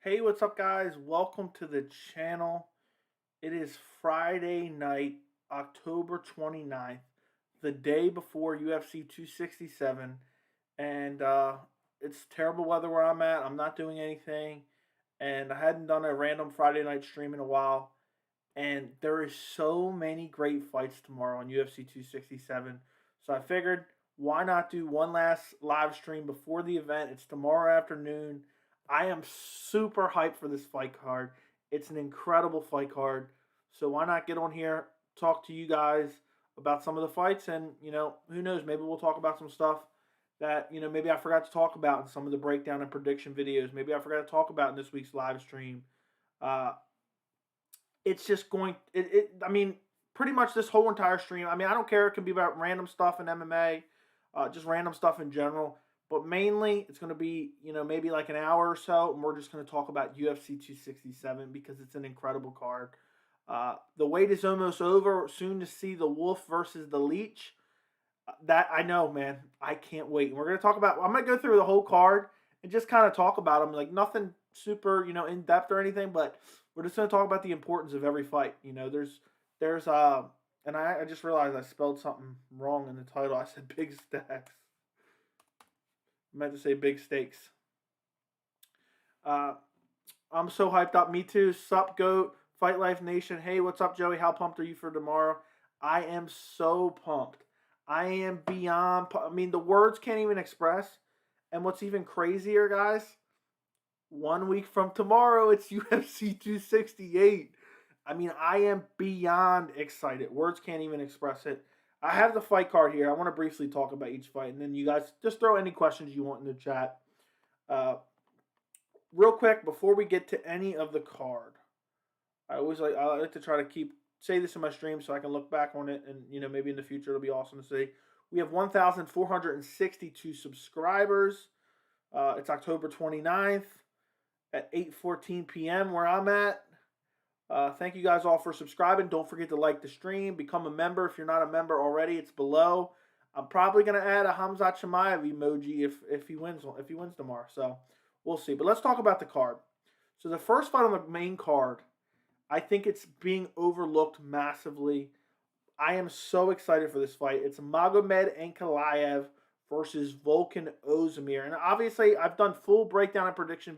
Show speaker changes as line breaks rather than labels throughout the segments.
Hey, what's up, guys? Welcome to the channel. It is Friday night, October 29th, the day before UFC 267, and it's terrible weather where I'm at. I'm not doing anything, and I hadn't done a random Friday night stream in a while, and there is so many great fights tomorrow on UFC 267, so I figured, why not do one last live stream before the event? It's tomorrow afternoon. I am super hyped for this fight card. It's an incredible fight card. So why not get on here, talk to you guys about some of the fights, and who knows, maybe we'll talk about some stuff that maybe I forgot to talk about in some of the breakdown and prediction videos. Maybe I forgot to talk about in this week's live stream. Uh, it's just going. I mean, pretty much this whole entire stream. I mean, I don't care. It can be about random stuff in MMA, just random stuff in general. But mainly, it's going to be, maybe like an hour or so, and we're just going to talk about UFC 267 because it's an incredible card. The wait is almost over. Soon to see the Wolf versus the Leech. That I know, man. I can't wait. We're going to talk about. I'm going to go through the whole card and just kind of talk about them, like nothing super, in depth or anything, but we're just going to talk about the importance of every fight. And I just realized I spelled something wrong in the title. I said big stacks. I meant to say big stakes. I'm so hyped up. Me too. Sup, Goat. Fight Life Nation. Hey, what's up, Joey? How pumped are you for tomorrow? I am so pumped. I am beyond. I mean, the words can't even express. And what's even crazier, guys? 1 week from tomorrow, it's UFC 268. I mean, I am beyond excited. Words can't even express it. I have the fight card here. I want to briefly talk about each fight, and then you guys just throw any questions you want in the chat. Real quick, before we get to any of the card, I like to try to say this in my stream so I can look back on it, and maybe in the future it'll be awesome to see. We have 1,462 subscribers. It's October 29th at 8:14 p.m. where I'm at. Thank you guys all for subscribing. Don't forget to like the stream. Become a member if you're not a member already. It's below. I'm probably gonna add a Khamzat Chimaev emoji if he wins tomorrow. So we'll see. But let's talk about the card. So the first fight on the main card, I think it's being overlooked massively. I am so excited for this fight. It's Magomed Ankalaev versus Volkan Oezdemir. And obviously, I've done full breakdown and prediction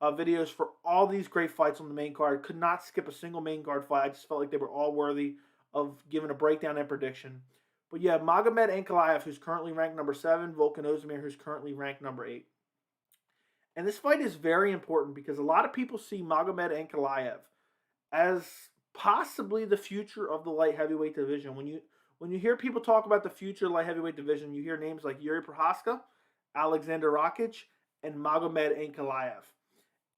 videos for all these great fights on the main card. Could not skip a single main card fight. I just felt like they were all worthy of giving a breakdown and prediction. But you have Magomed Ankalaev, who's currently ranked number 7, Volkan Oezdemir, who's currently ranked number 8. And this fight is very important because a lot of people see Magomed Ankalaev as possibly the future of the light heavyweight division. When you hear people talk about the future of the light heavyweight division, you hear names like Yuri Prochazka, Alexander Rakic, and Magomed Ankalaev.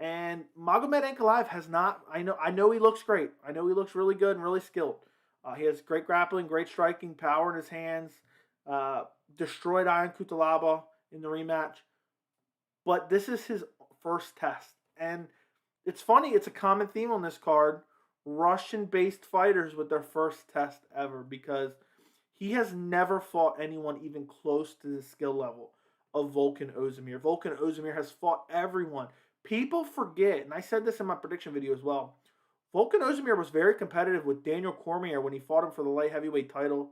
And Magomed Ankalaev has not. I know he looks great. I know he looks really good and really skilled. He has great grappling, great striking, power in his hands. Destroyed Ion Cutelaba in the rematch. But this is his first test, and it's funny. It's a common theme on this card: Russian-based fighters with their first test ever, because he has never fought anyone even close to the skill level of Volkan Oezdemir. Volkan Oezdemir has fought everyone. People forget, and I said this in my prediction video as well, Volkan Oezdemir was very competitive with Daniel Cormier when he fought him for the light heavyweight title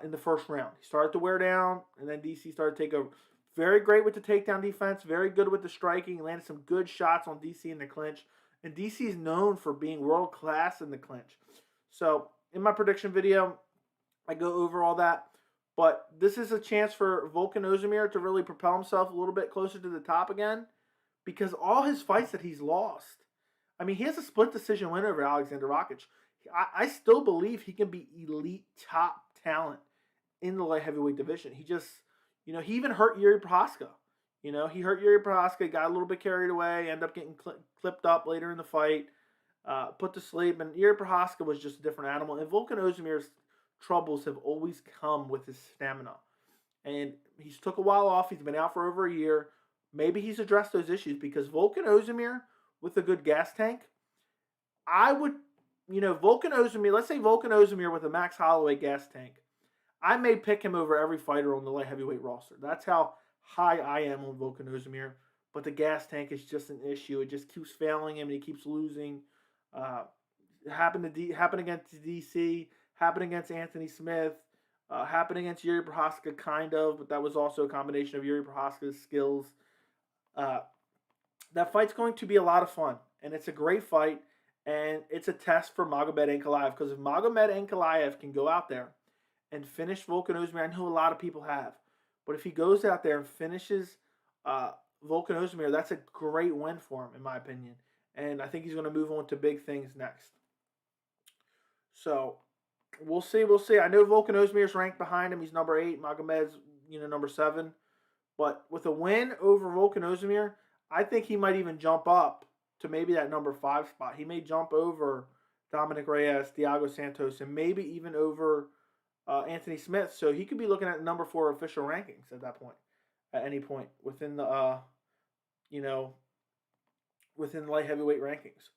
in the first round. He started to wear down, and then DC started to take over. Very great with the takedown defense, very good with the striking. He landed some good shots on DC in the clinch. And DC is known for being world-class in the clinch. So, in my prediction video, I go over all that. But this is a chance for Volkan Oezdemir to really propel himself a little bit closer to the top again, because all his fights that he's lost, I mean, he has a split decision win over Alexander Rakic. I still believe he can be elite top talent in the light heavyweight division. He just, he even hurt Yuri Prochazka. He hurt Yuri Prochazka, got a little bit carried away, ended up getting clipped up later in the fight, put to sleep. And Yuri Prochazka was just a different animal. And Volkan Oezdemir's troubles have always come with his stamina. And he's took a while off. He's been out for over a year. Maybe he's addressed those issues, because Volkan Oezdemir with a good gas tank, I would, Volkan Oezdemir, let's say Volkan Oezdemir with a Max Holloway gas tank, I may pick him over every fighter on the light heavyweight roster. That's how high I am on Volkan Oezdemir. but the gas tank is just an issue. It just keeps failing him, and he keeps losing. Uh, happened against DC, happened against Anthony Smith, happened against Yuri Prohaska, kind of, but that was also a combination of Yuri Prohaska's skills. That fight's going to be a lot of fun, and it's a great fight, and it's a test for Magomed Ankalaev, because if Magomed Ankalaev can go out there and finish Volkan Oezdemir, I know a lot of people have, but if he goes out there and finishes Volkan Oezdemir, that's a great win for him, in my opinion, and I think he's going to move on to big things next. So we'll see. I know Volkan Ozdemir's ranked behind him. He's number 8. Magomed's number 7. But with a win over Volkan Oezdemir, I think he might even jump up to maybe that number 5 spot. He may jump over Dominic Reyes, Thiago Santos, and maybe even over Anthony Smith. So he could be looking at number 4 official rankings at that point, at any point within the within the light heavyweight rankings.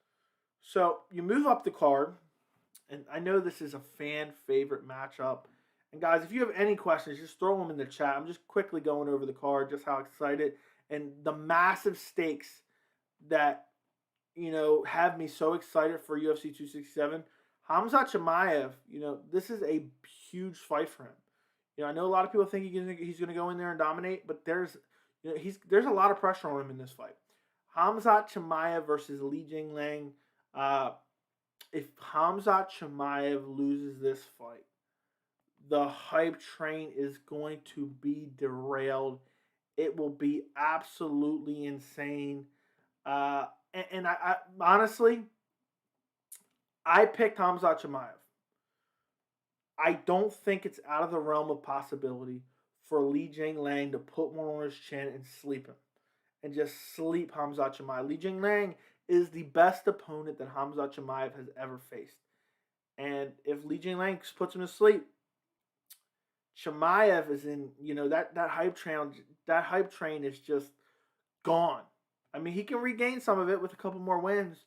So you move up the card. And I know this is a fan favorite matchup. And guys, if you have any questions, just throw them in the chat. I'm just quickly going over the card, just how excited and the massive stakes that have me so excited for UFC 267. Khamzat Chimaev, this is a huge fight for him. I know a lot of people think he's going to go in there and dominate, but there's a lot of pressure on him in this fight. Khamzat Chimaev versus JingLiang. If Khamzat Chimaev loses this fight, the hype train is going to be derailed. It will be absolutely insane. And I honestly, I picked Khamzat Chimaev. I don't think it's out of the realm of possibility for JingLiang to put one on his chin and sleep him. And just sleep Khamzat Chimaev. JingLiang is the best opponent that Khamzat Chimaev has ever faced. And if JingLiang puts him to sleep, Chimaev is in, that hype train is just gone. I mean, he can regain some of it with a couple more wins.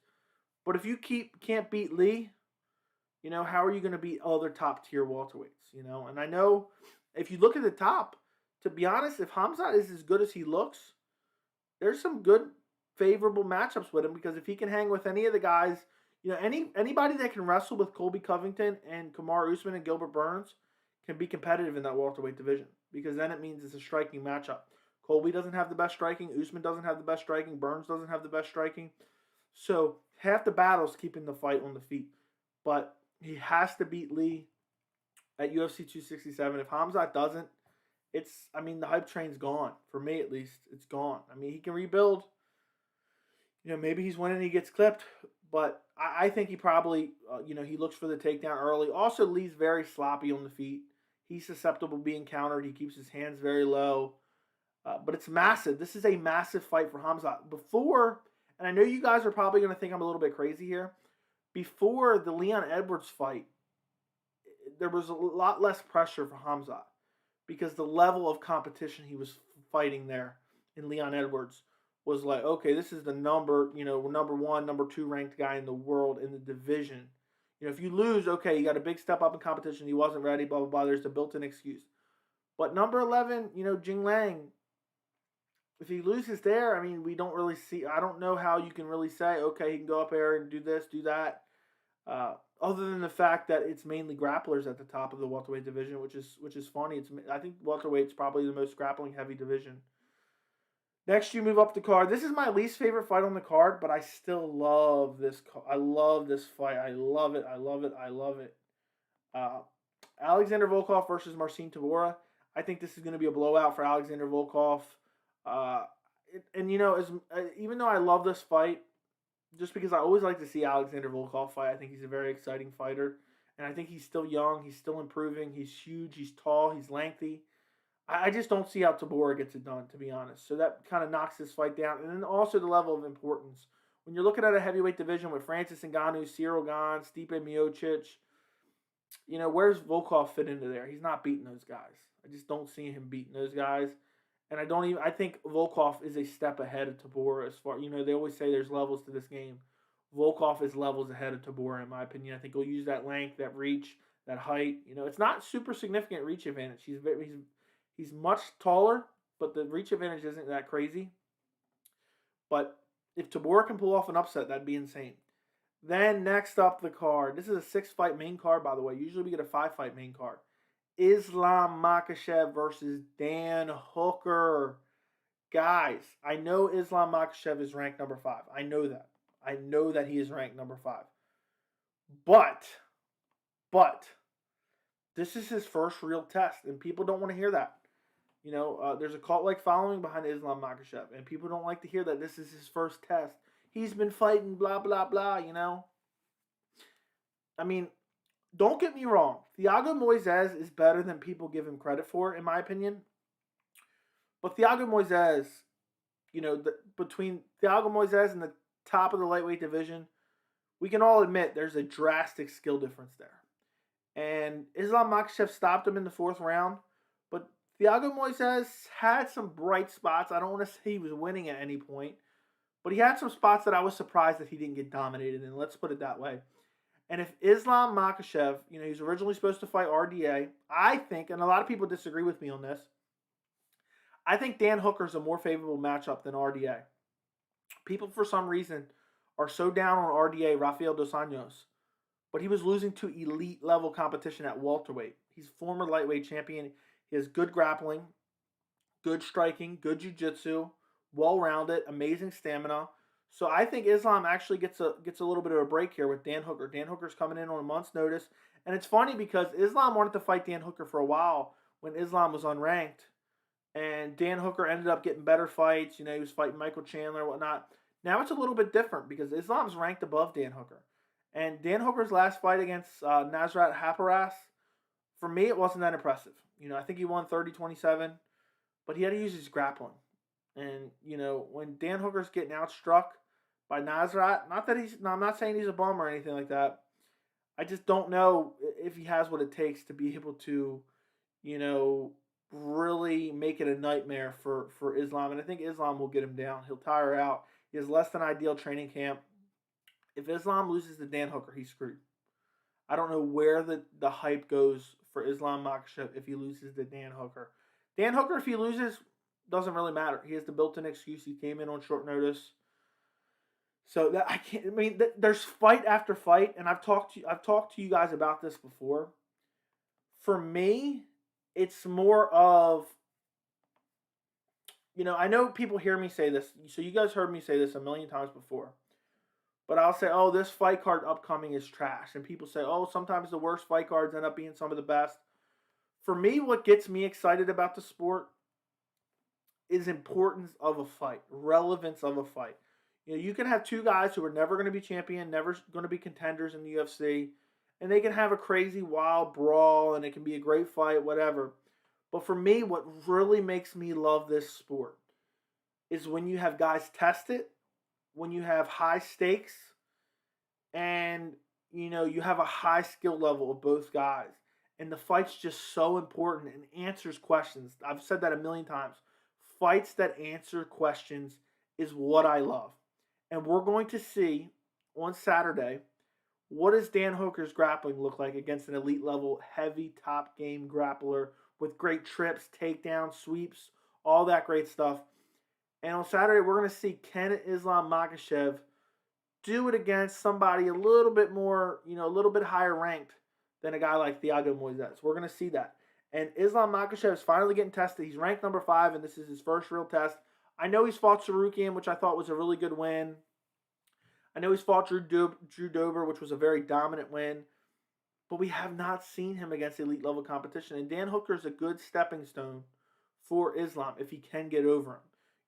But if you can't beat Lee, how are you going to beat other top tier welterweights? And I know if you look at the top, to be honest, if Khamzat is as good as he looks, there's some good favorable matchups with him, because if he can hang with any of the guys, anybody that can wrestle with Colby Covington and Kamaru Usman and Gilbert Burns can be competitive in that welterweight division, because then it means it's a striking matchup. Colby doesn't have the best striking, Usman doesn't have the best striking, Burns doesn't have the best striking. So half the battle is keeping the fight on the feet. But he has to beat Lee at UFC 267. If Khamzat doesn't, the hype train's gone. For me, at least, it's gone. I mean, he can rebuild. Maybe he's winning, he gets clipped, but I think he probably, he looks for the takedown early. Also, Lee's very sloppy on the feet. He's susceptible to being countered. He keeps his hands very low. But it's massive. This is a massive fight for Khamzat. Before, and I know you guys are probably going to think I'm a little bit crazy here, before the Leon Edwards fight, there was a lot less pressure for Khamzat, because the level of competition he was fighting there in Leon Edwards was like, okay, this is the number 1, number 2 ranked guy in the world in the division. If you lose, okay, you got a big step up in competition. He wasn't ready, blah, blah, blah. There's a built-in excuse. But number 11, JingLiang, if he loses there, we don't really see, I don't know how you can really say, okay, he can go up there and do this, do that. Other than the fact that it's mainly grapplers at the top of the welterweight division, which is funny. I think welterweight's probably the most grappling heavy division. Next, you move up the card. This is my least favorite fight on the card, but I still love this. I love this fight. I love it. I love it. I love it. Alexander Volkov versus Marcin Tybura. I think this is going to be a blowout for Alexander Volkov. Even though I love this fight, just because I always like to see Alexander Volkov fight, I think he's a very exciting fighter. And I think he's still young. He's still improving. He's huge. He's tall. He's lengthy. I just don't see how Tabora gets it done, to be honest. So that kind of knocks this fight down. And then also the level of importance. When you're looking at a heavyweight division with Francis Ngannou, Cyril Gane, Stipe Miocic, where's Volkov fit into there? He's not beating those guys. I just don't see him beating those guys. And I think Volkov is a step ahead of Tabora as far, they always say there's levels to this game. Volkov is levels ahead of Tabora, in my opinion. I think he'll use that length, that reach, that height. It's not super significant reach advantage. He's much taller, but the reach advantage isn't that crazy. But if Tabora can pull off an upset, that'd be insane. Then next up the card. This is a 6-fight main card, by the way. Usually we get a 5-fight main card. Islam Makhachev versus Dan Hooker. Guys, I know Islam Makhachev is ranked number 5. I know that. I know that he is ranked number 5. But, this is his first real test, and people don't want to hear that. You know, there's a cult-like following behind Islam Makhachev, and people don't like to hear that this is his first test. He's been fighting, blah, blah, blah, you know. I mean, don't get me wrong. Thiago Moises is better than people give him credit for, in my opinion. But Thiago Moises, you know, between Thiago Moises and the top of the lightweight division, we can all admit there's a drastic skill difference there. And Islam Makhachev stopped him in the 4th round. But Thiago Moises had some bright spots. I don't want to say he was winning at any point. But he had some spots that I was surprised that he didn't get dominated in. Let's put it that way. And if Islam Makhachev, you know, he's originally supposed to fight RDA, I think, and a lot of people disagree with me on this, I think Dan Hooker's a more favorable matchup than RDA. People, for some reason, are so down on RDA, Rafael Dos Anjos, but he was losing to elite-level competition at welterweight. He's former lightweight champion. He has good grappling, good striking, good jiu-jitsu, well-rounded, amazing stamina. So I think Islam actually gets a little bit of a break here with Dan Hooker. Dan Hooker's coming in on a month's notice. And it's funny because Islam wanted to fight Dan Hooker for a while when Islam was unranked. And Dan Hooker ended up getting better fights. You know, he was fighting Michael Chandler and whatnot. Now it's a little bit different because Islam's ranked above Dan Hooker. And Dan Hooker's last fight against Nasrat Haqparast, for me, it wasn't that impressive. You know, I think he won 30-27, but he had to use his grappling. And, you know, when Dan Hooker's getting outstruck by Nasrat, I'm not saying he's a bum or anything like that. I just don't know if he has what it takes to be able to, you know, really make it a nightmare for Islam. And I think Islam will get him down. He'll tire out. He has less than ideal training camp. If Islam loses to Dan Hooker, he's screwed. I don't know where the hype goes for Islam Makhachev if he loses to Dan Hooker. Dan Hooker, if he loses, doesn't really matter. He has the built-in excuse. He came in on short notice. So that I can't. I mean, there's fight after fight, and I've talked to you guys about this before. For me, it's more of, you know, I know people hear me say this. So you guys heard me say this a million times before. But I'll say, oh, this fight card upcoming is trash. And people say, oh, sometimes the worst fight cards end up being some of the best. For me, what gets me excited about the sport is importance of a fight, relevance of a fight. You know, you can have two guys who are never going to be champion, never going to be contenders in the UFC, and they can have a crazy wild brawl, and it can be a great fight, whatever. But for me, what really makes me love this sport is when you have guys test it, when you have high stakes, and, you know, you have a high skill level of both guys. And the fight's just so important and answers questions. I've said that a million times. Fights that answer questions is what I love. And we're going to see on Saturday, what does Dan Hooker's grappling look like against an elite level, heavy top game grappler with great trips, takedowns, sweeps, all that great stuff. And on Saturday, we're going to see can Islam Makhachev do it against somebody a little bit more, you know, a little bit higher ranked than a guy like Thiago Moises. We're going to see that. And Islam Makhachev is finally getting tested. He's ranked number 5, and this is his first real test. I know he's fought Sarukian, which I thought was a really good win. I know he's fought Drew Dober, which was a very dominant win. But we have not seen him against elite-level competition. And Dan Hooker is a good stepping stone for Islam if he can get over him.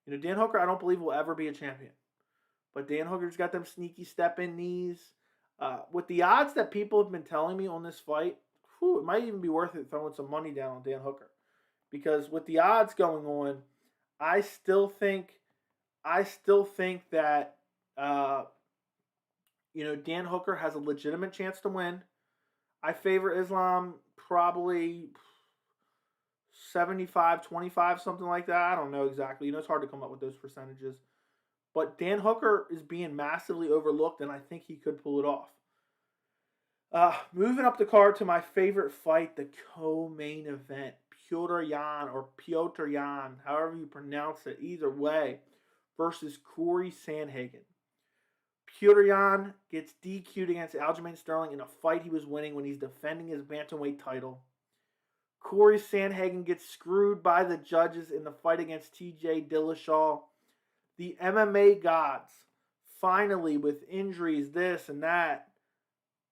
You know, Dan Hooker, I don't believe will ever be a champion. But Dan Hooker's got them sneaky step-in knees. With the odds that people have been telling me on this fight, it might even be worth it throwing some money down on Dan Hooker. Because with the odds going on, I still think that you know, Dan Hooker has a legitimate chance to win. I favor Islam probably 75-25, something like that. I don't know exactly. You know, it's hard to come up with those percentages. But Dan Hooker is being massively overlooked, and I think he could pull it off. Moving up the card to my favorite fight, the co-main event. Petr Yan, however you pronounce it, either way, versus Corey Sanhagen. Petr Yan gets DQ'd against Aljamain Sterling in a fight he was winning when he's defending his bantamweight title. Corey Sanhagen gets screwed by the judges in the fight against TJ Dillashaw. The MMA gods, finally, with injuries, this and that,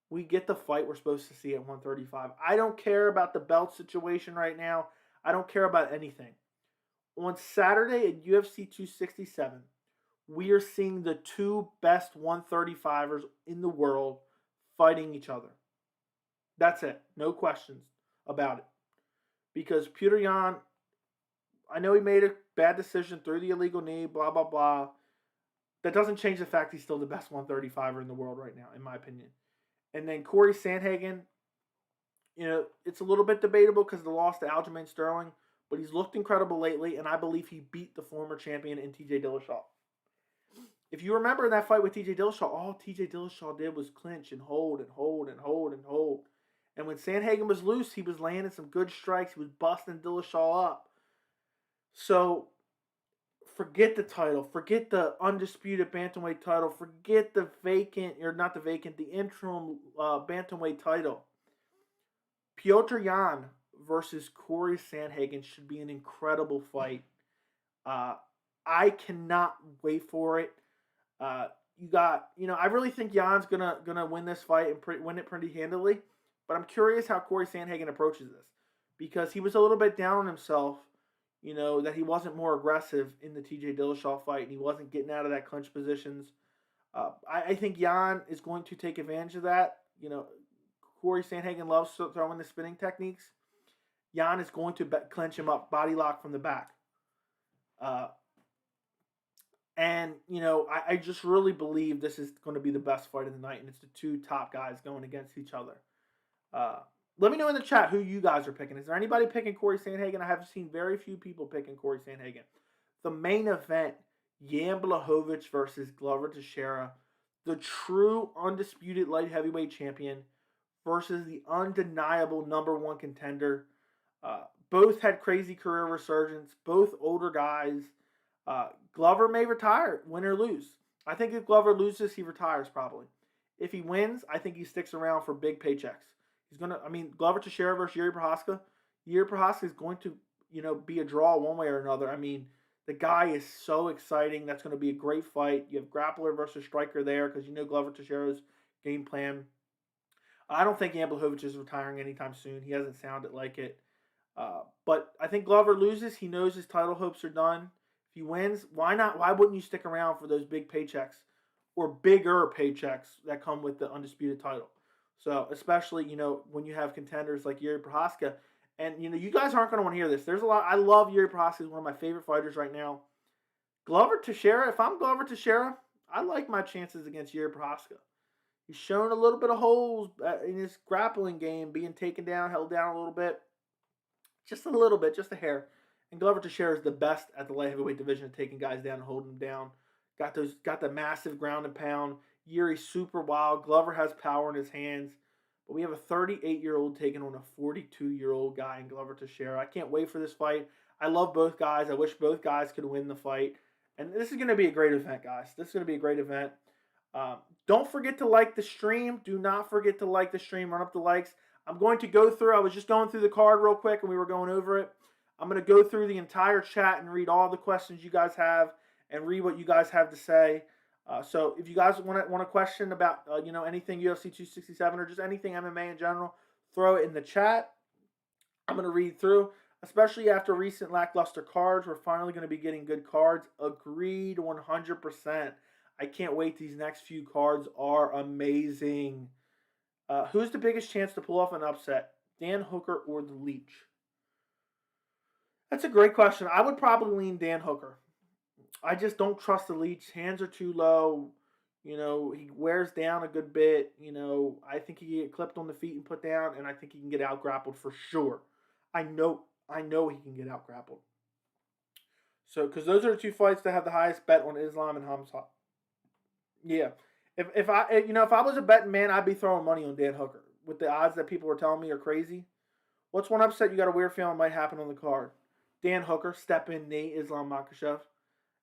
we get the fight we're supposed to see at 135. I don't care about the belt situation right now. I don't care about anything. On Saturday at UFC 267, we are seeing the two best 135ers in the world fighting each other. That's it. No questions about it. Because Petr Yan, I know he made a bad decision, threw the illegal knee, blah, blah, blah. That doesn't change the fact he's still the best 135er in the world right now, in my opinion. And then Corey Sanhagen, it's a little bit debatable because of the loss to Aljamain Sterling, but he's looked incredible lately, and I believe he beat the former champion in TJ Dillashaw. If you remember in that fight with TJ Dillashaw, all TJ Dillashaw did was clinch and hold and hold and hold and hold. And when Sanhagen was loose, he was landing some good strikes. He was busting Dillashaw up. So, forget the title. Forget the undisputed bantamweight title. Forget the interim bantamweight title. Pyotr Yan versus Corey Sanhagen should be an incredible fight. I cannot wait for it. I really think Jan's gonna win this fight and win it pretty handily. But I'm curious how Corey Sanhagen approaches this, because he was a little bit down on himself, that he wasn't more aggressive in the TJ Dillashaw fight and he wasn't getting out of that clinch positions. I think Yan is going to take advantage of that. Corey Sanhagen loves throwing the spinning techniques. Yan is going to clinch him up, body lock from the back. I just really believe this is going to be the best fight of the night, and it's the two top guys going against each other. Let me know in the chat who you guys are picking. Is there anybody picking Corey Sanhagen? I have seen very few people picking Corey Sanhagen. The main event, Jan Blachowicz versus Glover Teixeira, the true undisputed light heavyweight champion versus the undeniable number one contender. Both had crazy career resurgence. Both older guys. Glover may retire, win or lose. I think if Glover loses, he retires probably. If he wins, I think he sticks around for big paychecks. Glover Teixeira versus Yuri Prochazka. Yuri Prochazka is going to, be a draw one way or another. The guy is so exciting. That's going to be a great fight. You have grappler versus striker there because Glover Teixeira's game plan. I don't think Jan Blachowicz is retiring anytime soon. He hasn't sounded like it. But I think Glover loses. He knows his title hopes are done. If he wins, why not? Why wouldn't you stick around for those big paychecks or bigger paychecks that come with the undisputed title? So, especially, when you have contenders like Yuri Prochazka. And, you guys aren't going to want to hear this. There's a lot. I love Yuri Prochazka. He's one of my favorite fighters right now. Glover Teixeira, if I'm Glover Teixeira, I like my chances against Yuri Prochazka. He's shown a little bit of holes in his grappling game, being taken down, held down a little bit. Just a little bit, just a hair. And Glover Teixeira is the best at the light heavyweight division at taking guys down and holding them down. Got the massive ground and pound. Yuri's super wild. Glover has power in his hands. But we have a 38-year-old taking on a 42-year-old guy in Glover Teixeira. I can't wait for this fight. I love both guys. I wish both guys could win the fight. And this is going to be a great event, guys. This is going to be a great event. Don't forget to like the stream. Do not forget to like the stream. Run up the likes. I'm going to go through. I was just going through the card real quick, and we were going over it. I'm going to go through the entire chat and read all the questions you guys have and read what you guys have to say. So if you guys want a question about anything UFC 267 or just anything MMA in general, throw it in the chat. I'm going to read through, especially after recent lackluster cards. We're finally going to be getting good cards. Agreed 100%. I can't wait. These next few cards are amazing. Who's the biggest chance to pull off an upset? Dan Hooker or the Leech? That's a great question. I would probably lean Dan Hooker. I just don't trust the Leech. Hands are too low. He wears down a good bit. I think he can get clipped on the feet and put down, and I think he can get out grappled for sure. I know he can get out grappled. So, because those are the two fights that have the highest bet on Islam and Khamzat. Yeah. If I was a betting man, I'd be throwing money on Dan Hooker with the odds that people are telling me are crazy. What's one upset you got a weird feeling might happen on the card? Dan Hooker, step in knee, Islam Makhachev.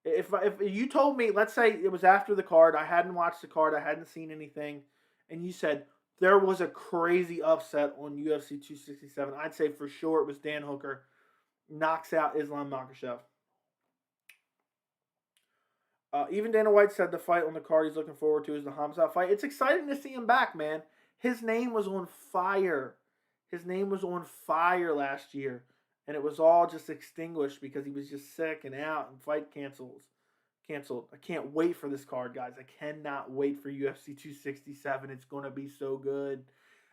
If you told me, let's say it was after the card, I hadn't watched the card, I hadn't seen anything, and you said there was a crazy upset on UFC 267, I'd say for sure it was Dan Hooker knocks out Islam Makhachev. Even Dana White said the fight on the card he's looking forward to is the Khamzat fight. It's exciting to see him back, man. His name was on fire. His name was on fire last year, and it was all just extinguished because he was just sick and out and fight canceled. I can't wait for this card, guys. I cannot wait for UFC 267. It's going to be so good.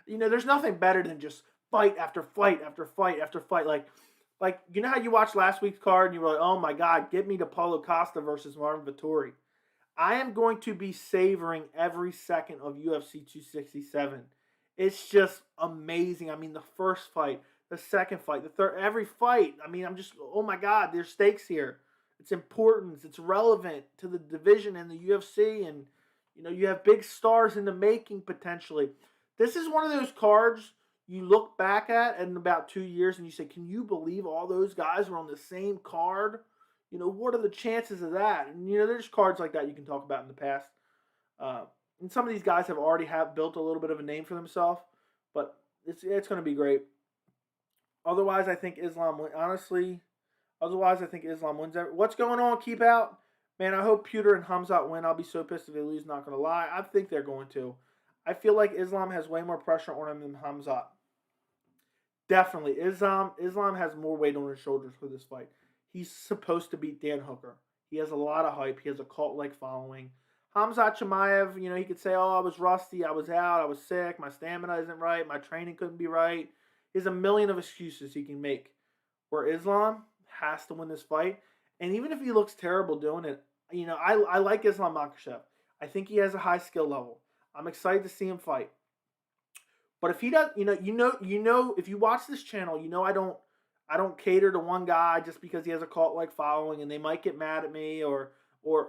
You know, there's nothing better than just fight after fight after fight after fight. Like, you know how you watched last week's card and you were like, oh my God, get me to Paulo Costa versus Marvin Vettori. I am going to be savoring every second of UFC 267. It's just amazing. I mean, the first fight, the second fight, the third, every fight. I mean, I'm just, oh my God, there's stakes here. It's important. It's relevant to the division and the UFC. And, you know, you have big stars in the making potentially. This is one of those cards you look back at in about 2 years and you say, can you believe all those guys were on the same card? You know, what are the chances of that? And, you know, there's cards like that you can talk about in the past. And some of these guys have already built a little bit of a name for themselves, but it's going to be great. Otherwise, I think Islam wins. Honestly, otherwise, I think Islam wins. What's going on? Keep out. Man, I hope Petr and Khamzat win. I'll be so pissed if they lose, not going to lie. I think they're going to. I feel like Islam has way more pressure on him than Khamzat. Definitely. Islam has more weight on his shoulders for this fight. He's supposed to beat Dan Hooker. He has a lot of hype. He has a cult-like following. Khamzat Chimaev, you know, he could say, oh, I was rusty, I was out, I was sick, my stamina isn't right, my training couldn't be right. He has a million of excuses he can make. Where Islam has to win this fight. And even if he looks terrible doing it, you know, I like Islam Makhachev. I think he has a high skill level. I'm excited to see him fight. But if he does, you know, if you watch this channel, you know I don't cater to one guy just because he has a cult-like following and they might get mad at me or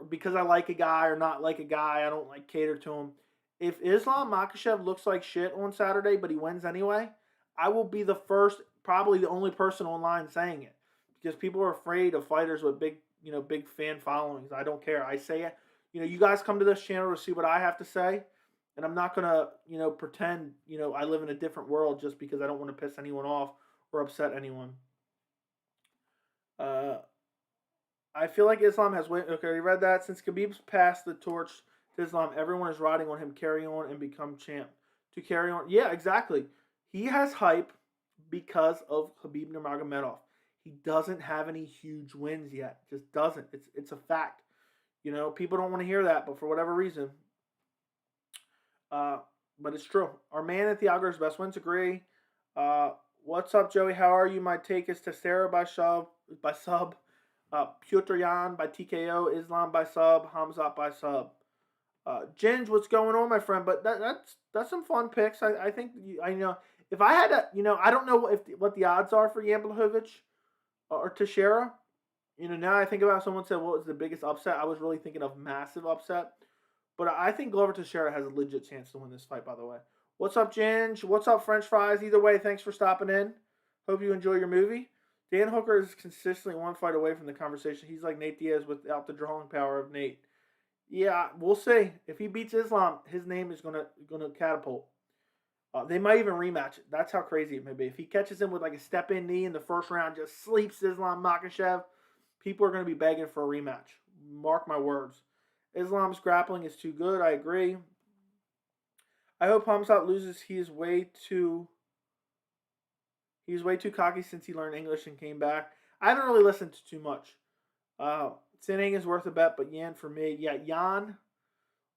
because I like a guy or not like a guy, I don't like cater to him. If Islam Makhachev looks like shit on Saturday, but he wins anyway, I will be the first, probably the only person online saying it because people are afraid of fighters with big fan followings. I don't care. I say it. You know, you guys come to this channel to see what I have to say. And I'm not going to, you know, pretend, you know, I live in a different world just because I don't want to piss anyone off or upset anyone. I feel like Islam has went. Okay, you read that? Since Khabib's passed the torch to Islam, everyone is riding on him. Carry on and become champ. To carry on. Yeah, exactly. He has hype because of Khabib Nurmagomedov. He doesn't have any huge wins yet. Just doesn't. It's a fact. You know, people don't want to hear that, but for whatever reason. But it's true. Our man at Thiago's best wins agree. What's up, Joey? How are you? My take is Teixeira by sub. Pyotr Yan by TKO. Islam by sub. Khamzat by sub. Ginge, what's going on, my friend? But that's some fun picks. I think if I had to, you know, I don't know what the odds are for Yan Blachowicz or Teixeira. You know, now I think about someone said what was the biggest upset. I was really thinking of massive upset. But I think Glover Teixeira has a legit chance to win this fight, by the way. What's up, Ginge? What's up, French fries? Either way, thanks for stopping in. Hope you enjoy your movie. Dan Hooker is consistently one fight away from the conversation. He's like Nate Diaz without the drawing power of Nate. Yeah, we'll see. If he beats Islam, his name is gonna catapult. They might even rematch it. That's how crazy it may be. If he catches him with like a step-in knee in the first round, just sleeps Islam Makhachev, people are going to be begging for a rematch. Mark my words. Islam's grappling is too good. I agree. I hope Khamzat loses. He's way too cocky since he learned English and came back. I haven't really listened to too much. Sanhagen is worth a bet, but Yan for me. Yeah, Yan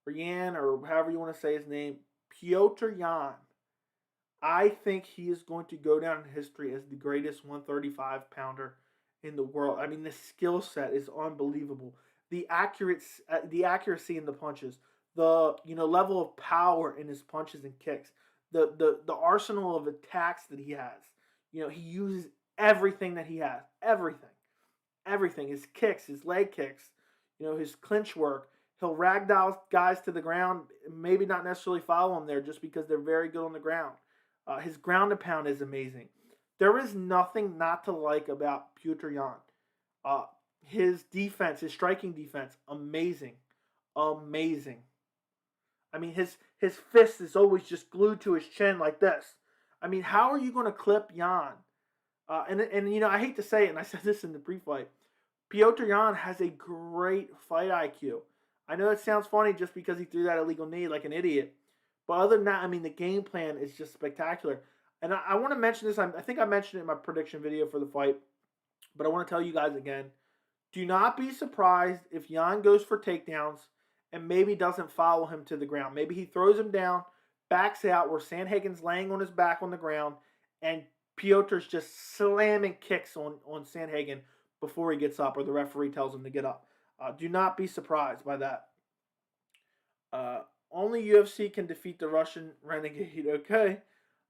or however you want to say his name. Pyotr Yan. I think he is going to go down in history as the greatest 135-pounder in the world. I mean, the skill set is unbelievable. The accuracy in the punches, the level of power in his punches and kicks, the arsenal of attacks that he has. You know, he uses everything that he has, everything. His kicks, his leg kicks, you know, his clinch work. He'll ragdoll guys to the ground, maybe not necessarily follow them there just because they're very good on the ground. His ground and pound is amazing. There is nothing not to like about Petr Yan. his defense, his striking defense, amazing. Amazing. I mean, his fist is always just glued to his chin like this. I mean, how are you going to clip Yan? And you know, I hate to say it, and I said this in the pre-fight. Pyotr Yan has a great fight IQ. I know it sounds funny just because he threw that illegal knee like an idiot, but other than that, I mean, the game plan is just spectacular. And I want to mention this. I think I mentioned it in my prediction video for the fight, but I want to tell you guys again. Do not be surprised if Yan goes for takedowns and maybe doesn't follow him to the ground. Maybe he throws him down, backs out where Sanhagen's laying on his back on the ground, and Piotr's just slamming kicks on Sanhagen before he gets up or the referee tells him to get up. Do not be surprised by that. Only UFC can defeat the Russian renegade. Okay.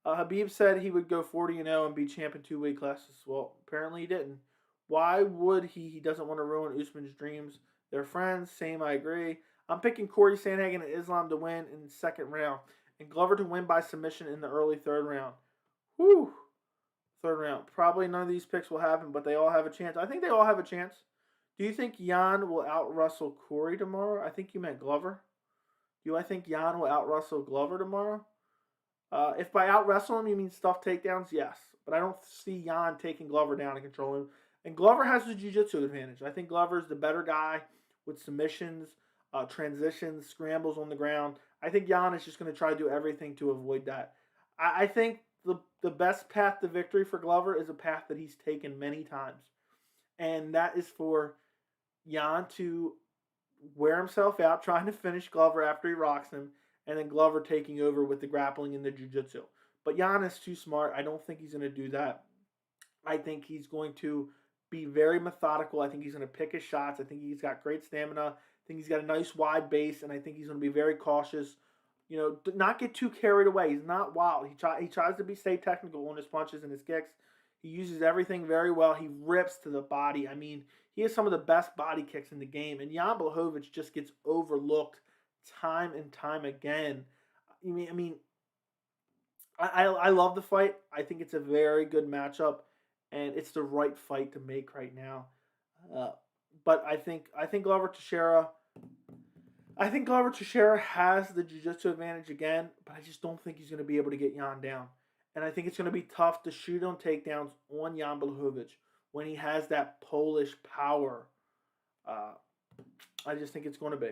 Khabib said he would go 40-0 and be champ in 2 weight classes. Well, apparently he didn't. Why would he? He doesn't want to ruin Usman's dreams. They're friends. Same, I agree. I'm picking Corey Sanhagen and Islam to win in the 2nd round. And Glover to win by submission in the early 3rd round. Whew. 3rd round. Probably none of these picks will happen, but they all have a chance. I think they all have a chance. Do you think Yan will out-wrestle Cory tomorrow? I think you meant Glover. Do I think Yan will out-wrestle Glover tomorrow? If by out-wrestle him you mean stuff takedowns, yes. But I don't see Yan taking Glover down and controlling him. And Glover has the jiu-jitsu advantage. I think Glover's the better guy with submissions, transitions, scrambles on the ground. I think Yan is just going to try to do everything to avoid that. I think the best path to victory for Glover is a path that he's taken many times. And that is for Yan to wear himself out trying to finish Glover after he rocks him, and then Glover taking over with the grappling and the jiu-jitsu. But Yan is too smart. I don't think he's going to do that. I think he's going to be very methodical. I think he's going to pick his shots. I think he's got great stamina. I think he's got a nice wide base, and I think he's going to be very cautious. You know, not get too carried away. He's not wild. He tries to stay technical on his punches and his kicks. He uses everything very well. He rips to the body. I mean, he has some of the best body kicks in the game. And Jan Blachowicz just gets overlooked time and time again. I love the fight. I think it's a very good matchup, and it's the right fight to make right now. But I think Glover Teixeira. I think Glover Teixeira has the jiu-jitsu advantage again, but I just don't think he's going to be able to get Yan down. And I think it's going to be tough to shoot on takedowns on Jan Blachowicz when he has that Polish power. I just think it's going to be.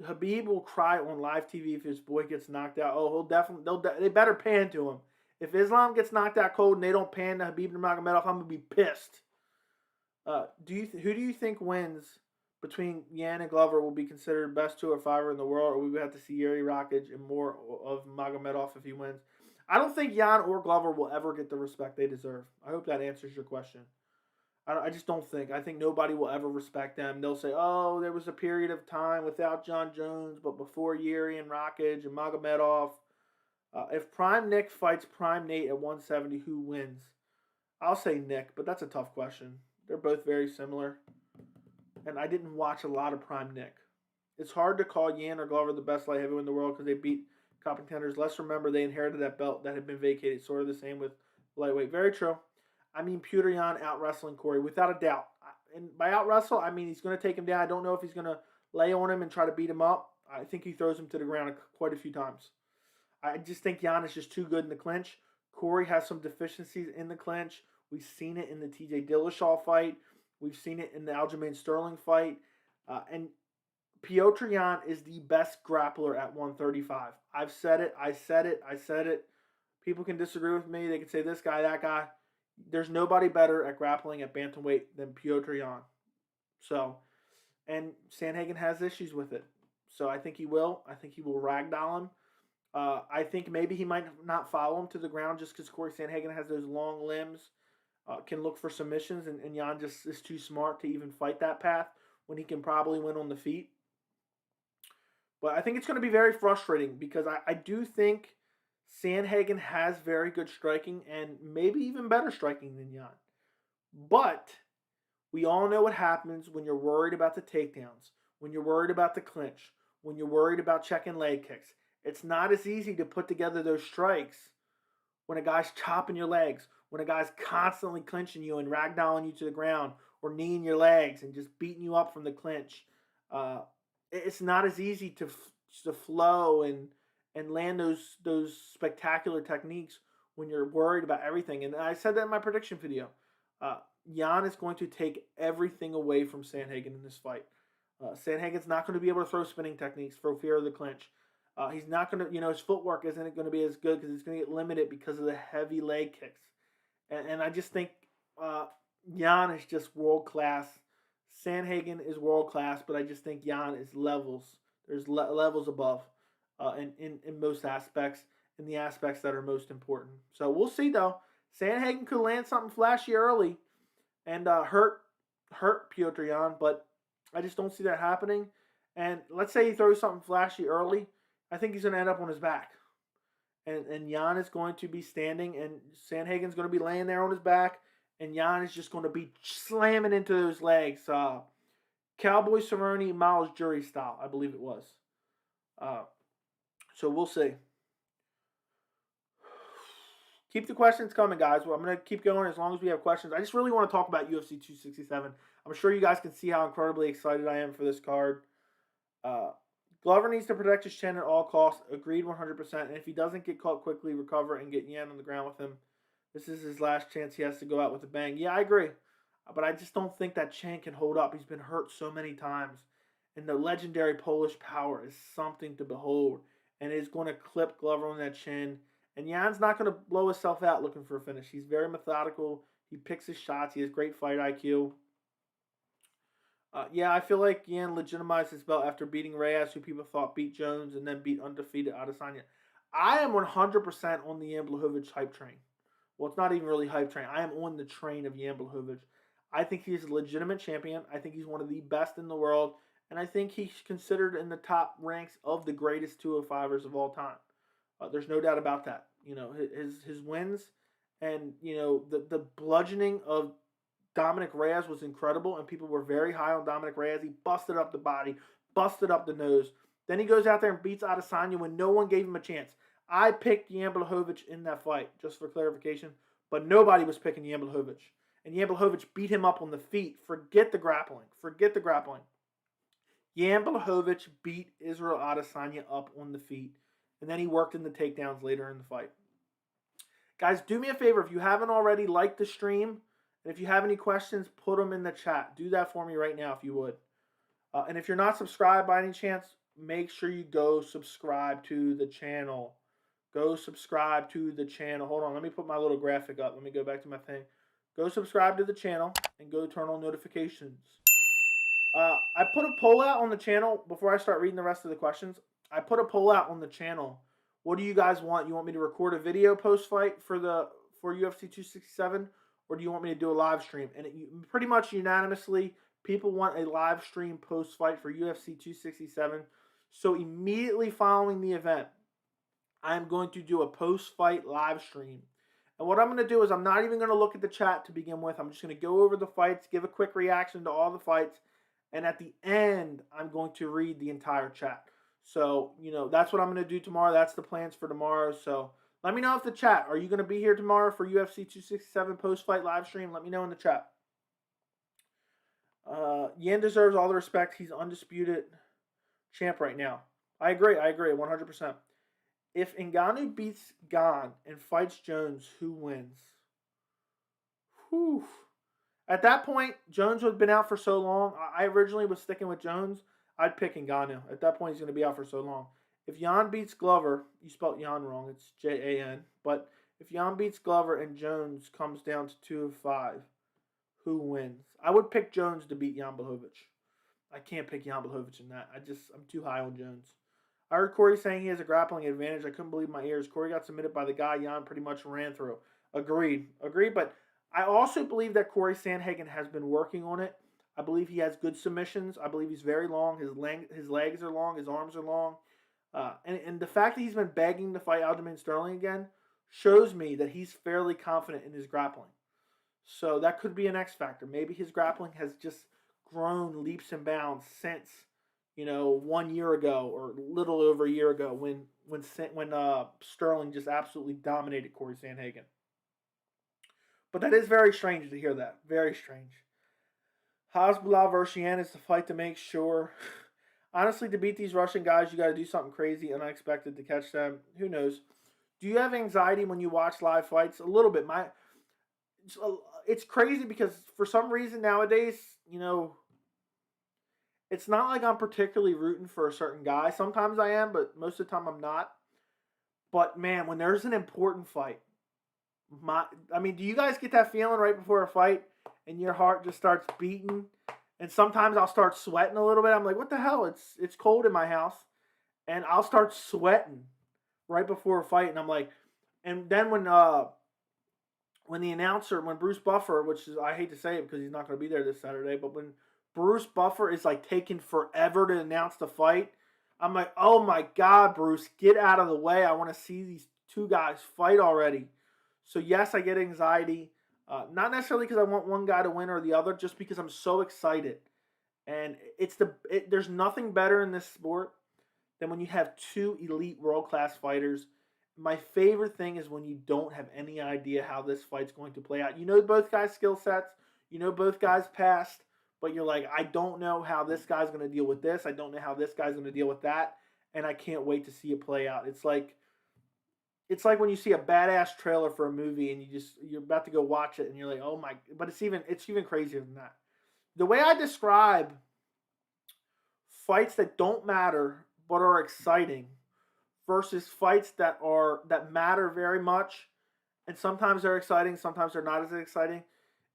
Khabib will cry on live TV if his boy gets knocked out. Oh, he'll definitely. They better pan to him. If Islam gets knocked out cold and they don't pan to Khabib Nurmagomedov, I'm gonna be pissed. Who do you think wins between Yan and Glover will be considered best 2 or 5 in the world, or we would have to see Yuri Rakic and more of Magomedov if he wins? I don't think Yan or Glover will ever get the respect they deserve. I hope that answers your question. I just don't think. I think nobody will ever respect them. They'll say, oh, there was a period of time without John Jones, but before Yuri and Rakic and Magomedov. If Prime Nick fights Prime Nate at 170, who wins? I'll say Nick, but that's a tough question. They're both very similar. And I didn't watch a lot of Prime Nick. It's hard to call Yan or Glover the best light heavyweight in the world because they beat top contenders. Let's remember they inherited that belt that had been vacated. Sort of the same with lightweight. Very true. I mean, Petr Yan out-wrestling Cory, without a doubt. And by out-wrestle, I mean he's going to take him down. I don't know if he's going to lay on him and try to beat him up. I think he throws him to the ground quite a few times. I just think Yan is just too good in the clinch. Cory has some deficiencies in the clinch. We've seen it in the TJ Dillashaw fight. We've seen it in the Aljamain Sterling fight. And Pyotr Yan is the best grappler at 135. I've said it. I said it. People can disagree with me. They can say this guy, that guy. There's nobody better at grappling at bantamweight than Pyotr Yan. So, and Sanhagen has issues with it. So I think he will. I think he will ragdoll him. I think maybe he might not follow him to the ground just because Corey Sanhagen has those long limbs, can look for submissions, and Yan just is too smart to even fight that path when he can probably win on the feet. But I think it's going to be very frustrating because I do think Sanhagen has very good striking and maybe even better striking than Yan. But we all know what happens when you're worried about the takedowns, when you're worried about the clinch, when you're worried about checking leg kicks. It's not as easy to put together those strikes when a guy's chopping your legs, when a guy's constantly clinching you and ragdolling you to the ground or kneeing your legs and just beating you up from the clinch. It's not as easy to flow and land those spectacular techniques when you're worried about everything. And I said that in my prediction video. Yan is going to take everything away from Sanhagen in this fight. Sanhagen's not going to be able to throw spinning techniques for fear of the clinch. He's not going to, his footwork isn't going to be as good because it's going to get limited because of the heavy leg kicks. And I just think Yan is just world class. Sanhagen is world class, but I just think Yan is levels. There's levels above in most aspects, in the aspects that are most important. So we'll see, though. Sanhagen could land something flashy early and hurt Pyotr Yan, but I just don't see that happening. And let's say he throws something flashy early, I think he's going to end up on his back. And Yan is going to be standing, and Sanhagen's going to be laying there on his back, and Yan is just going to be slamming into those legs. Cowboy Cerrone, Miles Jury style, I believe it was. So we'll see. Keep the questions coming, guys. Well, I'm going to keep going as long as we have questions. I just really want to talk about UFC 267. I'm sure you guys can see how incredibly excited I am for this card. Glover needs to protect his chin at all costs. Agreed 100%. And if he doesn't get caught quickly, recover, and get Yan on the ground with him, this is his last chance. He has to go out with a bang. Yeah, I agree. But I just don't think that chin can hold up. He's been hurt so many times. And the legendary Polish power is something to behold. And is going to clip Glover on that chin. And Yan's not going to blow himself out looking for a finish. He's very methodical. He picks his shots. He has great fight IQ. Yeah, I feel like Yan legitimized his belt after beating Reyes, who people thought beat Jones, and then beat undefeated Adesanya. I am 100% on the Yan Blachowicz hype train. Well, it's not even really hype train. I am on the train of Yan Blachowicz. I think he's a legitimate champion. I think he's one of the best in the world. And I think he's considered in the top ranks of the greatest 205ers of all time. There's no doubt about that. His wins and, the bludgeoning of Dominic Reyes was incredible, and people were very high on Dominic Reyes. He busted up the body, busted up the nose. Then he goes out there and beats Adesanya when no one gave him a chance. I picked Yan Blachowicz in that fight, just for clarification, but nobody was picking Yan Blachowicz. And Yan Blachowicz beat him up on the feet. Forget the grappling. Yan Blachowicz beat Israel Adesanya up on the feet, and then he worked in the takedowns later in the fight. Guys, do me a favor. If you haven't already, like the stream. And if you have any questions, put them in the chat. Do that for me right now if you would. And if you're not subscribed by any chance, make sure you go subscribe to the channel. Go subscribe to the channel. Hold on. Let me put my little graphic up. Let me go back to my thing. Go subscribe to the channel and go turn on notifications. I put a poll out on the channel before I start reading the rest of the questions. I put a poll out on the channel. What do you guys want? You want me to record a video post-fight for UFC 267? Or do you want me to do a live stream? And pretty much unanimously, people want a live stream post-fight for UFC 267. So immediately following the event, I'm going to do a post-fight live stream. And what I'm going to do is I'm not even going to look at the chat to begin with. I'm just going to go over the fights, give a quick reaction to all the fights. And at the end, I'm going to read the entire chat. So, that's what I'm going to do tomorrow. That's the plans for tomorrow. So let me know if the chat, are you going to be here tomorrow for UFC 267 post-fight live stream? Let me know in the chat. Yan deserves all the respect. He's undisputed champ right now. I agree 100%. If Ngannou beats Gane and fights Jones, who wins? Whew. At that point, Jones would have been out for so long. I originally was sticking with Jones. I'd pick Ngannou. At that point, he's going to be out for so long. If Yan beats Glover, you spelled Yan wrong. It's Jan. But if Yan beats Glover and Jones comes down to 205, who wins? I would pick Jones to beat Yan Blachowicz. I can't pick Yan Blachowicz in that. I'm too high on Jones. I heard Corey saying he has a grappling advantage. I couldn't believe my ears. Corey got submitted by the guy Yan pretty much ran through. Agreed. But I also believe that Corey Sanhagen has been working on it. I believe he has good submissions. I believe he's very long. His legs are long. His arms are long. And the fact that he's been begging to fight Aljamain Sterling again shows me that he's fairly confident in his grappling. So that could be an X factor. Maybe his grappling has just grown leaps and bounds since, 1 year ago or a little over a year ago when Sterling just absolutely dominated Corey Sanhagen. But that is very strange to hear that. Very strange. Hasbulla versus Yan is the fight to make sure. Honestly, to beat these Russian guys, you got to do something crazy and unexpected to catch them. Who knows? Do you have anxiety when you watch live fights? A little bit. It's crazy because for some reason nowadays, it's not like I'm particularly rooting for a certain guy. Sometimes I am, but most of the time I'm not. But man, when there's an important fight, do you guys get that feeling right before a fight and your heart just starts beating? And sometimes I'll start sweating a little bit. I'm like, what the hell? It's cold in my house. And I'll start sweating right before a fight. And I'm like, and then when the announcer, when Bruce Buffer, which is, I hate to say it because he's not going to be there this Saturday, but when Bruce Buffer is like taking forever to announce the fight, I'm like, oh my God, Bruce, get out of the way. I want to see these two guys fight already. So yes, I get anxiety. Not necessarily because I want one guy to win or the other, just because I'm so excited. And there's nothing better in this sport than when you have two elite world-class fighters. My favorite thing is when you don't have any idea how this fight's going to play out. You know both guys' skill sets. You know both guys' past. But you're like, I don't know how this guy's going to deal with this. I don't know how this guy's going to deal with that. And I can't wait to see it play out. It's like when you see a badass trailer for a movie and you're about to go watch it and you're like, oh my, but it's even crazier than that. The way I describe fights that don't matter but are exciting versus fights that matter very much and sometimes they're exciting, sometimes they're not as exciting,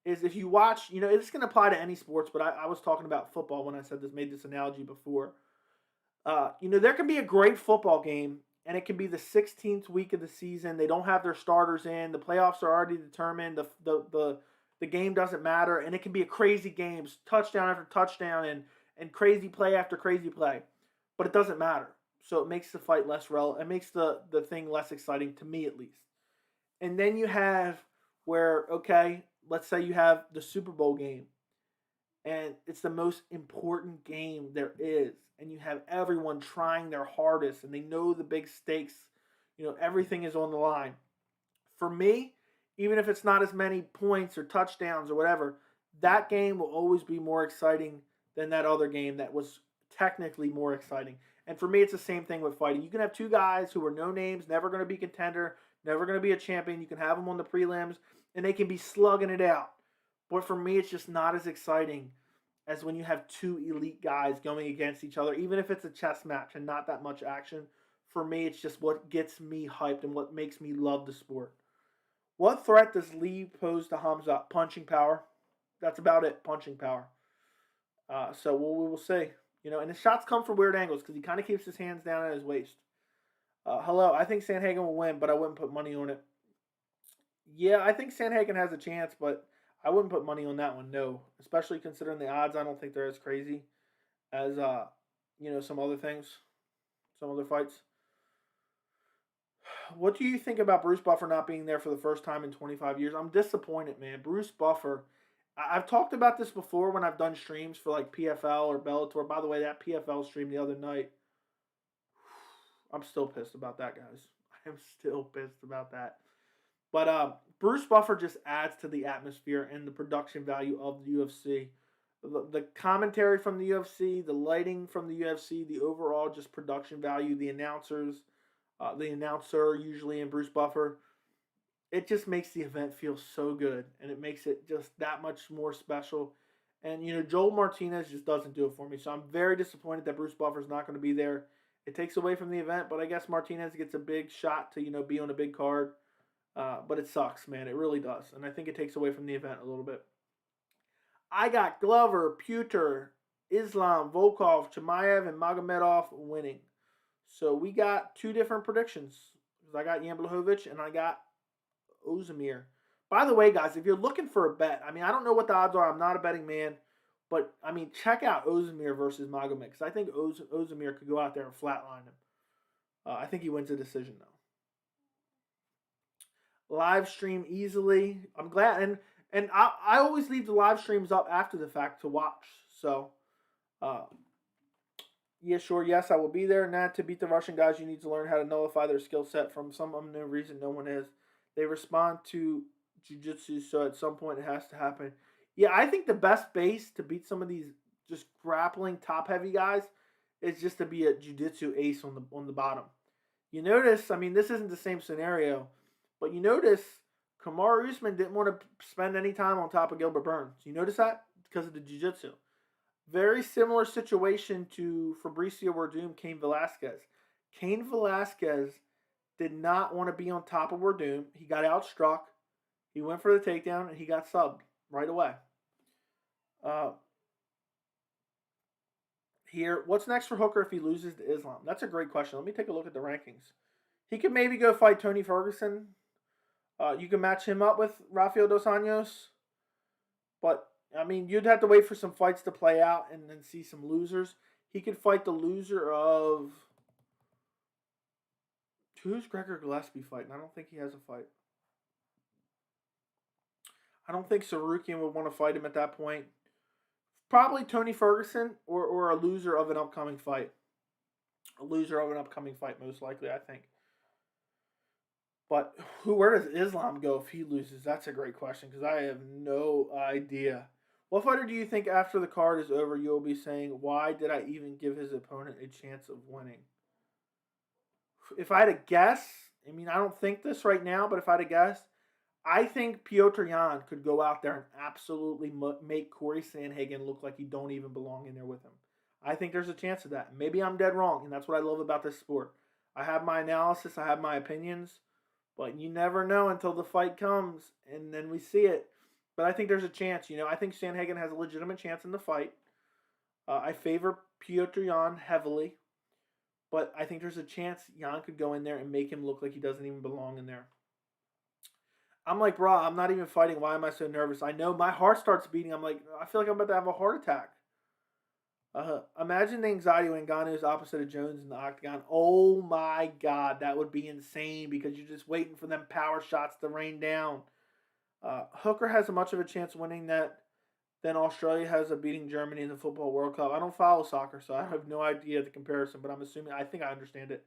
is if you watch, it's going to apply to any sports, but I was talking about football when I made this analogy before. There can be a great football game and it can be the 16th week of the season. They don't have their starters in. The playoffs are already determined. The game doesn't matter. And it can be a crazy game, touchdown after touchdown and crazy play after crazy play. But it doesn't matter. So it makes the fight less relevant. It makes the thing less exciting, to me at least. And then you have where, okay, let's say you have the Super Bowl game. And it's the most important game there is. And you have everyone trying their hardest. And they know the big stakes. Everything is on the line. For me, even if it's not as many points or touchdowns or whatever, that game will always be more exciting than that other game that was technically more exciting. And for me, it's the same thing with fighting. You can have two guys who are no names, never going to be contender, never going to be a champion. You can have them on the prelims, and they can be slugging it out. But for me, it's just not as exciting as when you have two elite guys going against each other, even if it's a chess match and not that much action. For me, it's just what gets me hyped and what makes me love the sport. What threat does Lee pose to Khamzat? Punching power. That's about it, punching power. So we will see. And his shots come from weird angles because he kind of keeps his hands down at his waist. Hello, I think Sanhagen will win, but I wouldn't put money on it. Yeah, I think Sanhagen has a chance, but I wouldn't put money on that one, no. Especially considering the odds, I don't think they're as crazy as, some other things, some other fights. What do you think about Bruce Buffer not being there for the first time in 25 years? I'm disappointed, man. Bruce Buffer, I've talked about this before when I've done streams for like PFL or Bellator. By the way, that PFL stream the other night, I'm still pissed about that, guys. I am still pissed about that. But Bruce Buffer just adds to the atmosphere and the production value of the UFC. The commentary from the UFC, the lighting from the UFC, the overall just production value, the announcers, the announcer usually in Bruce Buffer, it just makes the event feel so good. And it makes it just that much more special. And, Joel Martinez just doesn't do it for me. So I'm very disappointed that Bruce Buffer's not going to be there. It takes away from the event, but I guess Martinez gets a big shot to, be on a big card. But it sucks, man. It really does. And I think it takes away from the event a little bit. I got Glover, Petr, Islam, Volkov, Chimaev, and Magomed winning. So we got two different predictions. I got Yan Blachowicz and I got Oezdemir. By the way, guys, if you're looking for a bet, I don't know what the odds are. I'm not a betting man. But, check out Oezdemir versus Magomed. Because I think Oezdemir could go out there and flatline him. I think he wins a decision, though. Live stream easily. I'm glad. And I always leave the live streams up after the fact to watch. So, yeah, sure. Yes, I will be there. Not to beat the Russian guys, you need to learn how to nullify their skill set. From some unknown reason, no one is. They respond to jiu-jitsu, so at some point it has to happen. Yeah, I think the best base to beat some of these just grappling top-heavy guys is just to be a jiu-jitsu ace on the bottom. You notice, I mean, this isn't the same scenario, but you notice Kamaru Usman didn't want to spend any time on top of Gilbert Burns. You notice that? Because of the jiu-jitsu. Very similar situation to Fabricio Werdum, Cain Velasquez. Cain Velasquez did not want to be on top of Werdum. He got outstruck. He went for the takedown, and he got subbed right away. Here, what's next for Hooker if he loses to Islam? That's a great question. Let me take a look at the rankings. He could maybe go fight Tony Ferguson. You can match him up with Rafael Dos Anjos. But, I mean, you'd have to wait for some fights to play out and then see some losers. He could fight the loser of... Who's Gregor Gillespie fighting? I don't think he has a fight. I don't think Sarukian would want to fight him at that point. Probably Tony Ferguson or a loser of an upcoming fight. A loser of an upcoming fight, most likely, I think. But where does Islam go if he loses? That's a great question because I have no idea. What fighter do you think after the card is over you'll be saying, why did I even give his opponent a chance of winning? If I had to guess, I mean, I don't think this right now, but if I had to guess, I think Pyotr Yan could go out there and absolutely make Corey Sanhagen look like he don't even belong in there with him. I think there's a chance of that. Maybe I'm dead wrong, and that's what I love about this sport. I have my analysis, I have my opinions, but you never know until the fight comes, and then we see it. But I think there's a chance. You know, I think Sanhagen has a legitimate chance in the fight. I favor Pyotr Yan heavily, but I think there's a chance Yan could go in there and make him look like he doesn't even belong in there. I'm like, bro, I'm not even fighting. Why am I so nervous? I know my heart starts beating. I'm like, I feel like I'm about to have a heart attack. Imagine the anxiety when Ngannou is opposite of Jones in the octagon. Oh my God, that would be insane because you're just waiting for them power shots to rain down. Hooker has as much of a chance of winning that than Australia has of beating Germany in the Football World Cup. I don't follow soccer, so I have no idea the comparison, but I think I understand it.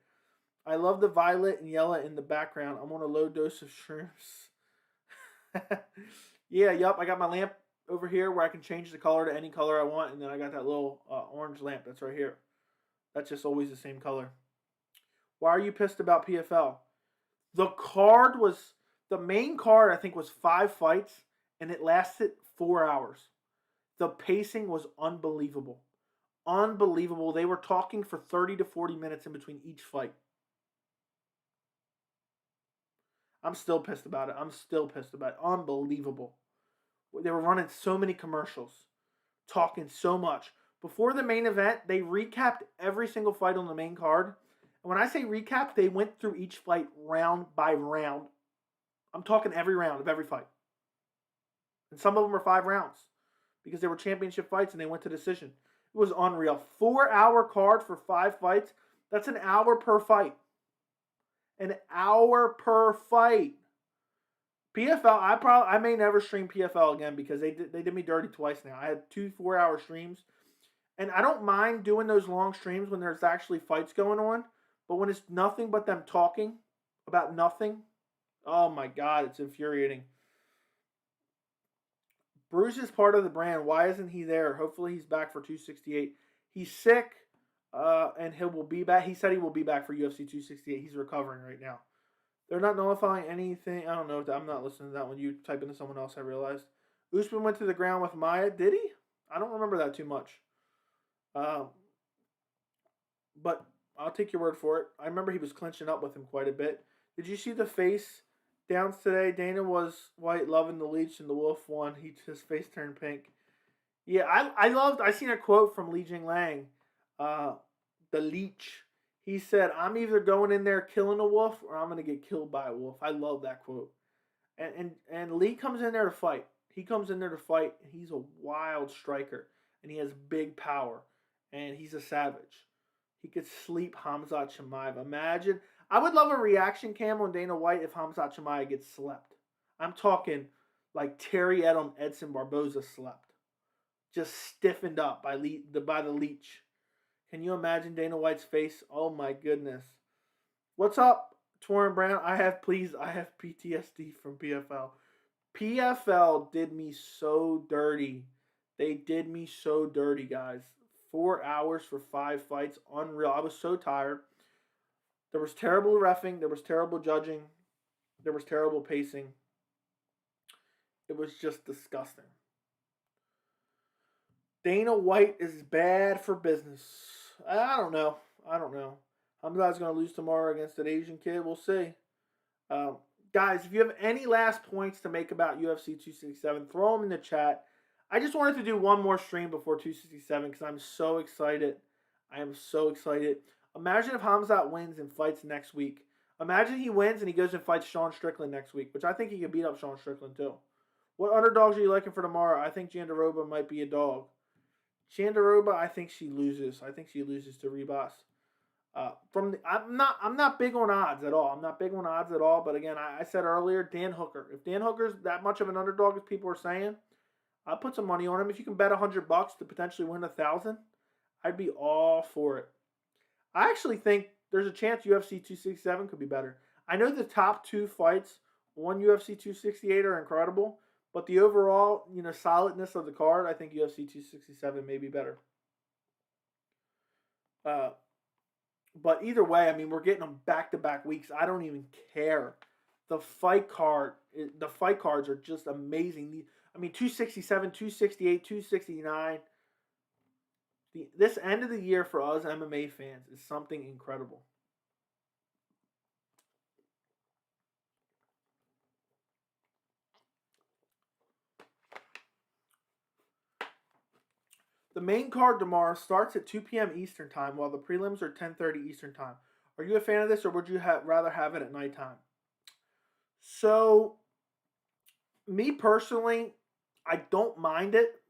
I love the violet and yellow in the background. I'm on a low dose of shrooms. Yeah, yup. I got my lamp over here where I can change the color to any color I want, and then I got that little orange lamp that's right here. That's just always the same color. Why are you pissed about PFL? The main card I think was 5 fights, and it lasted 4 hours. The pacing was unbelievable. Unbelievable. They were talking for 30 to 40 minutes in between each fight. I'm still pissed about it. Unbelievable. They were running so many commercials, talking so much. Before the main event, they recapped every single fight on the main card. And when I say recap, they went through each fight round by round. I'm talking every round of every fight. And some of them were 5 rounds because they were championship fights and they went to decision. It was unreal. 4-hour card for 5 fights. That's an hour per fight. An hour per fight. PFL, I may never stream PFL again because they did me dirty twice now. I had 2 4-hour streams. And I don't mind doing those long streams when there's actually fights going on. But when it's nothing but them talking about nothing, oh my God, it's infuriating. Bruce is part of the brand. Why isn't he there? Hopefully he's back for 268. He's sick. And he will be back. He said he will be back for UFC 268. He's recovering right now. They're not nullifying anything. I don't know. I'm not listening to that one. You type into someone else, I realized. Usman went to the ground with Maya. Did he? I don't remember that too much. But I'll take your word for it. I remember he was clinching up with him quite a bit. Did you see the face downs today? Dana was white, loving the leech, and the wolf won. His face turned pink. Yeah, I seen a quote from JingLiang. The leech. He said, I'm either going in there killing a wolf or I'm going to get killed by a wolf. I love that quote. And Lee comes in there to fight. He comes in there to fight. And he's a wild striker. And he has big power. And he's a savage. He could sleep Khamzat Chimaev. Imagine. I would love a reaction cam on Dana White if Khamzat Chimaev gets slept. I'm talking like Terry Edson Barboza slept. Just stiffened up by the leech. Can you imagine Dana White's face? Oh my goodness. What's up, Torin Brown? I have PTSD from PFL. PFL did me so dirty. They did me so dirty, guys. 4 hours for 5 fights. Unreal. I was so tired. There was terrible reffing. There was terrible judging. There was terrible pacing. It was just disgusting. Dana White is bad for business. I don't know. Khamzat's going to lose tomorrow against an Asian kid. We'll see. Guys, if you have any last points to make about UFC 267, throw them in the chat. I just wanted to do one more stream before 267 because I'm so excited. I am so excited. Imagine if Khamzat wins and fights next week. Imagine he wins and he goes and fights Sean Strickland next week, which I think he could beat up Sean Strickland too. What underdogs are you liking for tomorrow? I think Jandiroba might be a dog. Jandiroba, I think she loses. I think she loses to Ribas. I'm not big on odds at all. But again, I said earlier, Dan Hooker. If Dan Hooker's that much of an underdog as people are saying, I'll put some money on him. If you can bet $100 to potentially win 1,000, I'd be all for it. I actually think there's a chance UFC 267 could be better. I know the top 2 fights on UFC 268 are incredible, but the overall, solidness of the card, I think UFC 267 may be better. But either way, I mean, we're getting them back-to-back weeks. I don't even care. The fight cards are just amazing. 267, 268, 269. This end of the year for us MMA fans is something incredible. The main card tomorrow starts at 2 p.m. Eastern Time, while the prelims are 10:30 Eastern Time. Are you a fan of this, or would you rather have it at nighttime? So, me personally, I don't mind it,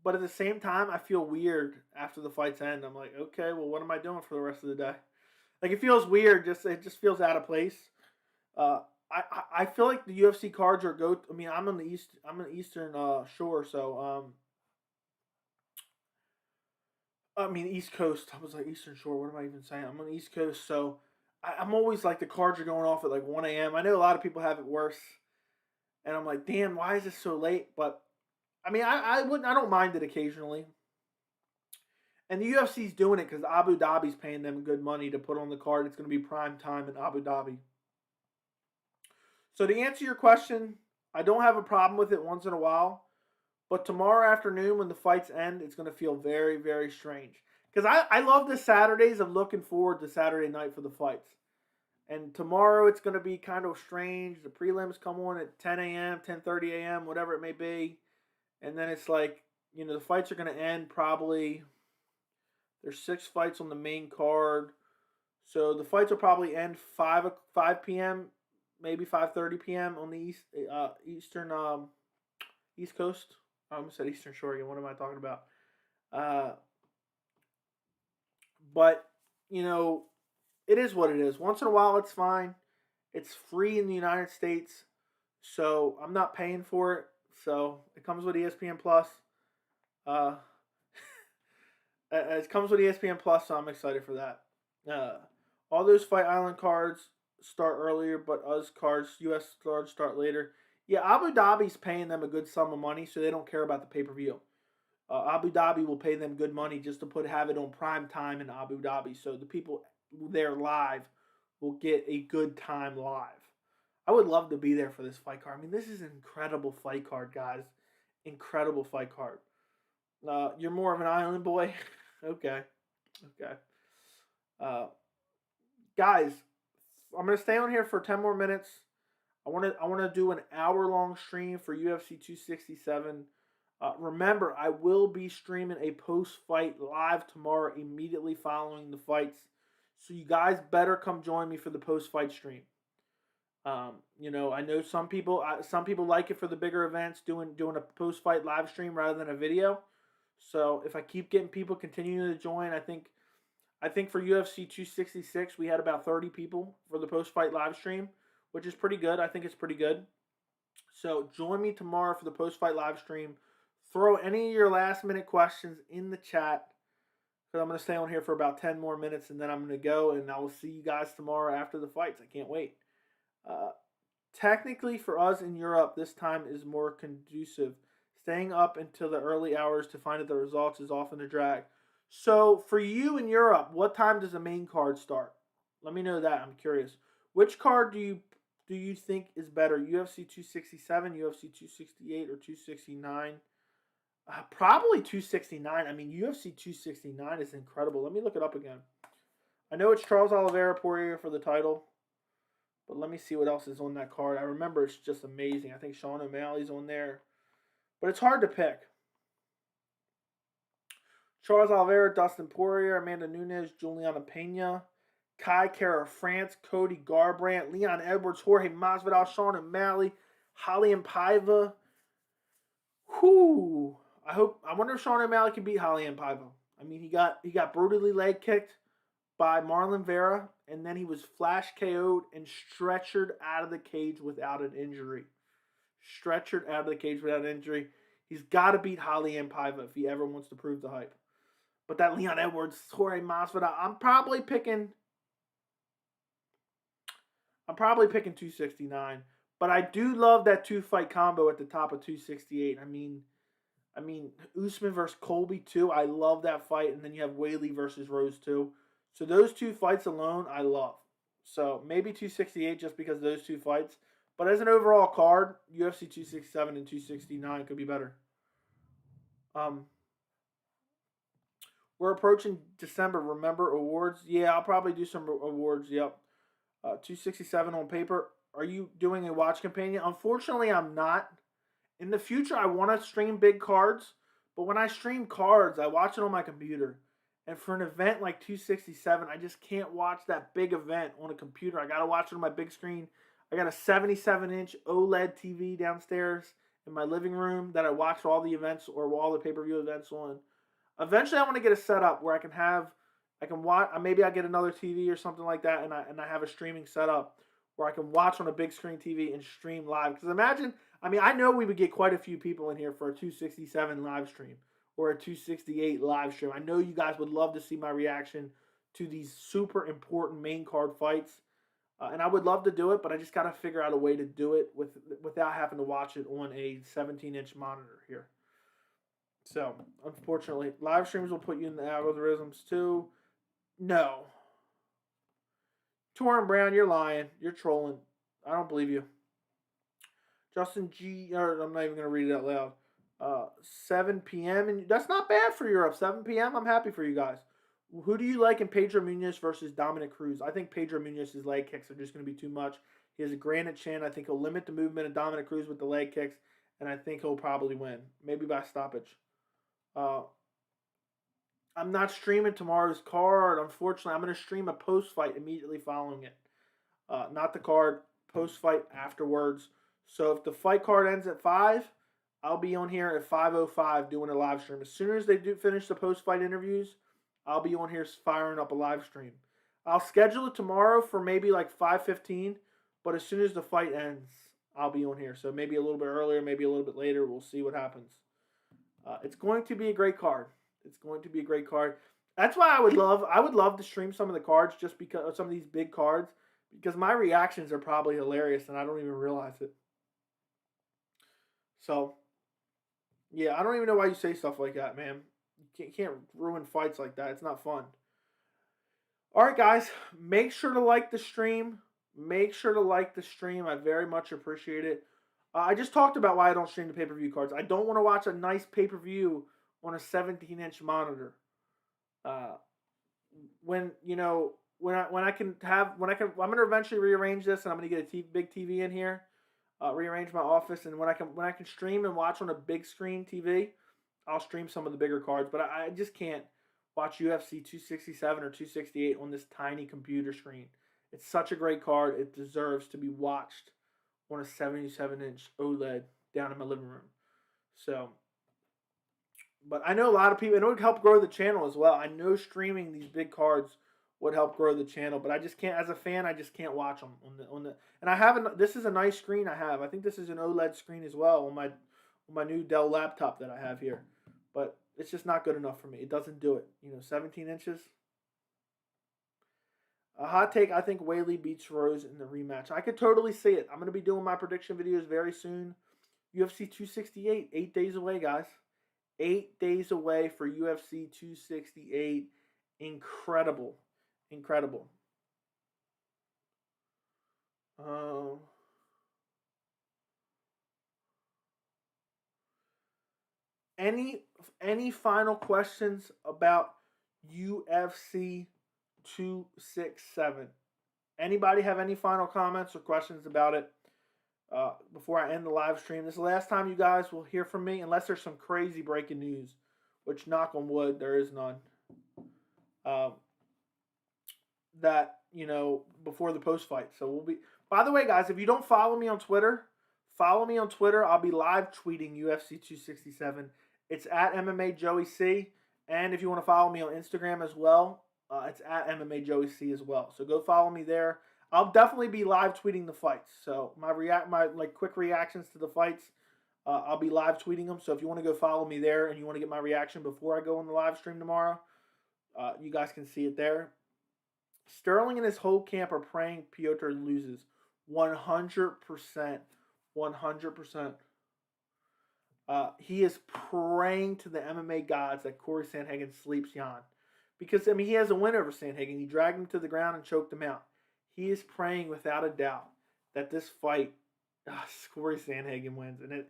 but at the same time, I feel weird after the fights end. I'm like, okay, well, what am I doing for the rest of the day? Like, it feels weird. It just feels out of place. I feel like the UFC cards are I'm on the Eastern Shore, so East Coast. I was like, Eastern Shore. What am I even saying? I'm on the East Coast, so I'm always like, the cards are going off at like 1 a.m. I know a lot of people have it worse, and I'm like, damn, why is this so late? But I don't mind it occasionally. And the UFC's doing it because Abu Dhabi's paying them good money to put on the card. It's going to be prime time in Abu Dhabi. So to answer your question, I don't have a problem with it once in a while. But tomorrow afternoon when the fights end, it's going to feel very, very strange. Because I love the Saturdays of looking forward to Saturday night for the fights. And tomorrow it's going to be kind of strange. The prelims come on at 10 a.m., 10:30 a.m., whatever it may be. And then it's like, the fights are going to end probably. There's 6 fights on the main card. So the fights will probably end 5 p.m., maybe 5:30 p.m. on the East Coast. I almost said Eastern Shore again. What am I talking about? But, it is what it is. Once in a while, it's fine. It's free in the United States, so I'm not paying for it. So it comes with ESPN Plus. It comes with ESPN Plus, so I'm excited for that. All those Fight Island cards start earlier, but US cards start later. Yeah, Abu Dhabi's paying them a good sum of money, so they don't care about the pay-per-view. Abu Dhabi will pay them good money just to have it on prime time in Abu Dhabi, so the people there live will get a good time live. I would love to be there for this fight card. This is an incredible fight card, guys. Incredible fight card. You're more of an island boy? Okay. Guys, I'm going to stay on here for 10 more minutes. I want to do an hour-long stream for UFC 267. Remember, I will be streaming a post-fight live tomorrow immediately following the fights. So you guys better come join me for the post-fight stream. I know some people like it for the bigger events, doing a post-fight live stream rather than a video. So if I keep getting people continuing to join, I think for UFC 266 we had about 30 people for the post-fight live stream, which is pretty good. I think it's pretty good. So join me tomorrow for the post-fight live stream. Throw any of your last-minute questions in the chat, because I'm going to stay on here for about 10 more minutes, and then I'm going to go, and I will see you guys tomorrow after the fights. I can't wait. Technically, for us in Europe, this time is more conducive. Staying up until the early hours to find out the results is often a drag. So, for you in Europe, what time does the main card start? Let me know that. I'm curious. Which card do you think is better? UFC 267, UFC 268, or 269? Probably 269. I mean, UFC 269 is incredible. Let me look it up again. I know it's Charles Oliveira Poirier for the title, but let me see what else is on that card. I remember it's just amazing. I think Sean O'Malley's on there, but it's hard to pick. Charles Oliveira, Dustin Poirier, Amanda Nunes, Juliana Pena, Kai Kara France, Cody Garbrandt, Leon Edwards, Jorge Masvidal, Sean O'Malley, Raulian Paiva. Whew. I wonder if Sean O'Malley can beat Raulian Paiva. I mean, he got brutally leg kicked by Marlon Vera, and then he was flash KO'd and stretchered out of the cage without an injury. Stretchered out of the cage without an injury. He's got to beat Raulian Paiva if he ever wants to prove the hype. But that Leon Edwards, Jorge Masvidal, I'm probably picking 269. But I do love that 2-fight combo at the top of 268. I mean, Usman versus Colby too. I love that fight. And then you have Whaley versus Rose too. So those 2 fights alone, I love. So maybe 268 just because of those 2 fights. But as an overall card, UFC 267 and 269 could be better. We're approaching December. Remember awards? Yeah, I'll probably do some awards. Yep. 267 on paper. Are you doing a watch companion? Unfortunately, I'm not. In the future, I want to stream big cards. But when I stream cards, I watch it on my computer. And for an event like 267, I just can't watch that big event on a computer. I got to watch it on my big screen. I got a 77-inch OLED TV downstairs in my living room that I watch all the events or all the pay-per-view events on. Eventually, I want to get a setup where I can watch. Maybe I get another TV or something like that, and I have a streaming setup where I can watch on a big screen TV and stream live. Because imagine, I know we would get quite a few people in here for a 267 live stream or a 268 live stream. I know you guys would love to see my reaction to these super important main card fights. And I would love to do it, but I just got to figure out a way to do it without having to watch it on a 17-inch monitor here. So, unfortunately, live streams will put you in the algorithms too. No. Torrin Brown, you're lying. You're trolling. I don't believe you. Justin G. I'm not even going to read it out loud. 7 p.m. And that's not bad for Europe. 7 p.m. I'm happy for you guys. Who do you like in Pedro Muniz versus Dominic Cruz? I think Pedro Muniz's leg kicks are just going to be too much. He has a granite chin. I think he'll limit the movement of Dominic Cruz with the leg kicks, and I think he'll probably win. Maybe by stoppage. I'm not streaming tomorrow's card. Unfortunately, I'm going to stream a post-fight immediately following it. Not the card, post-fight afterwards. So if the fight card ends at 5, I'll be on here at 5:05 doing a live stream. As soon as they do finish the post-fight interviews, I'll be on here firing up a live stream. I'll schedule it tomorrow for maybe like 5:15, but as soon as the fight ends, I'll be on here. So maybe a little bit earlier, maybe a little bit later. We'll see what happens. It's going to be a great card. It's going to be a great card. That's why I would love to stream some of the cards just because of some of these big cards, because my reactions are probably hilarious and I don't even realize it. So, yeah, I don't even know why you say stuff like that, man. You can't ruin fights like that. It's not fun. All right, guys, make sure to like the stream. Make sure to like the stream. I very much appreciate it. I just talked about why I don't stream the pay-per-view cards. I don't want to watch a nice pay-per-view on a 17-inch monitor. I'm going to eventually rearrange this, and I'm going to get a big TV in here, rearrange my office, and when I can stream and watch on a big screen TV, I'll stream some of the bigger cards. But I just can't watch UFC 267 or 268 on this tiny computer screen. It's such a great card. It deserves to be watched on a 77-inch OLED down in my living room. So, but I know a lot of people, and it would help grow the channel as well. I know streaming these big cards would help grow the channel, but I just can't, as a fan, I just can't watch them on the. And this is a nice screen I have. I think this is an OLED screen as well on my new Dell laptop that I have here, but it's just not good enough for me. It doesn't do it. 17 inches. A hot take, I think Whaley beats Rose in the rematch. I could totally see it. I'm going to be doing my prediction videos very soon. UFC 268, 8 days away, guys. 8 days away for UFC 268. Incredible. Incredible. Any final questions about UFC 267? Anybody have any final comments or questions about it before I end the live stream? This is the last time you guys will hear from me, unless there's some crazy breaking news, which, knock on wood, there is none. That, you know, before the post fight. So we'll be. By the way, guys, if you don't follow me on Twitter, follow me on Twitter. I'll be live tweeting UFC 267. It's at MMA Joey C. And if you want to follow me on Instagram as well, it's at MMA Joey C as well. So go follow me there. I'll definitely be live tweeting the fights. So my quick reactions to the fights, I'll be live tweeting them. So if you want to go follow me there and you want to get my reaction before I go on the live stream tomorrow, you guys can see it there. Sterling and his whole camp are praying Pyotr loses. 100%. 100%. He is praying to the MMA gods that Corey Sanhagen sleeps Yan. Because, I mean, he has a win over Sanhagen. He dragged him to the ground and choked him out. He is praying without a doubt that this fight, Corey Sanhagen wins. And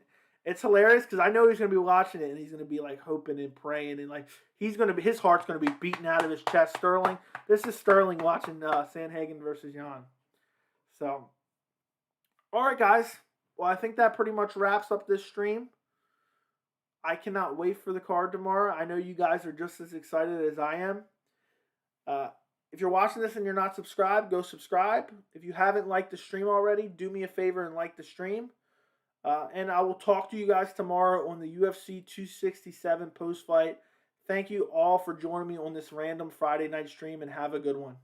it's hilarious because I know he's going to be watching it and he's going to be like hoping and praying. And like his heart's going to be beaten out of his chest. Sterling. This is Sterling watching Sanhagen versus Yan. So, all right, guys. Well, I think that pretty much wraps up this stream. I cannot wait for the card tomorrow. I know you guys are just as excited as I am. If you're watching this and you're not subscribed, go subscribe. If you haven't liked the stream already, do me a favor and like the stream. And I will talk to you guys tomorrow on the UFC 267 post-fight. Thank you all for joining me on this random Friday night stream, and have a good one.